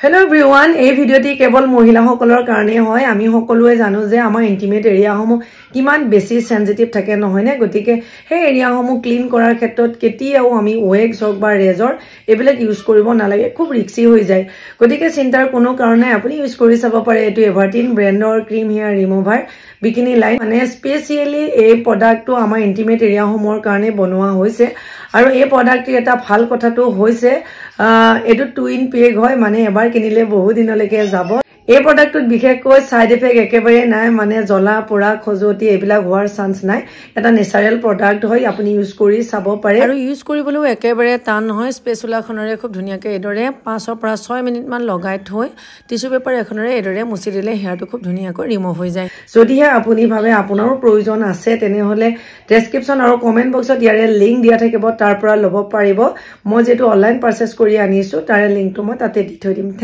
Hello everyone, এই ভিডিওটি কেৱল মহিলাসকলৰ কাৰণে হয় আমি সকলোৱে জানো যে আমাৰ ইন্টিমেট এৰিয়াসমূহ কিমান বেছি সেনজিটিভ থাকে নহয় নে গতিকে সেই এৰিয়াসমূহ ক্লিন কৰাৰ ক্ষেত্ৰত কেতিয়াও আমি ওয়েক্স হক বা ৰেজৰ এবিলাক ইউজ কৰিব নালাগে খুব ৰিস্কি হৈ যায় গতিকে চিন্তাৰ কোনো কাৰণে আপুনি ইউজ কৰি চাব পাৰে এটো এভাৰটিন ব্ৰ্যান্ডৰ cream hair remover bikini line মানে স্পেশালি এই প্ৰডাক্টটো আমাৰ ইন্টিমেট এৰিয়াসমূহৰ কাৰণে বনোৱা হৈছে আৰু এই প্ৰডাক্টটি এটা ভাল কথাটো হৈছে এটো টুইন পেগ হয় মানে এবাৰ কিনিলে বহু দিনলৈকে যাব এই প্ৰডাক্টত বিশেষকৈ সাইড ইফেক্ট একেবাৰে নাই মানে জ্বলা পোৰা খজুতি এবিলাক হোৱাৰ চান্স নাই এটা ন্যাচাৰাল প্ৰডাক্ট হয় আপুনি ইউজ কৰি চাব পাৰে আৰু ইউজ কৰিবলৈও একেবাৰে টান নহয় স্পেচুলাখনৰে খুব ধুনিয়াকৈ এদৰে 5 পৰা 6 মিনিট মান লগাই থৈ টিস্যু পেপাৰ এখনৰে এদৰে মুছি দিলে হেয়াৰটো খুব ধুনিয়াকৈ ৰিমুভ হৈ যায় যদিহে আপুনি ভাবে আপোনাৰো প্ৰয়োজন আছে তেনেহলে ডেসক্ৰিপচন আৰু কমেন্ট বক্সত ইয়াৰে লিংক দিয়া থাকিব তাৰ পৰা ল'ব পাৰিব মই যেটো অনলাইন পাৰচেজ কৰি আনিছো তাৰে লিংকটো মই তাতে দি থৈ দিম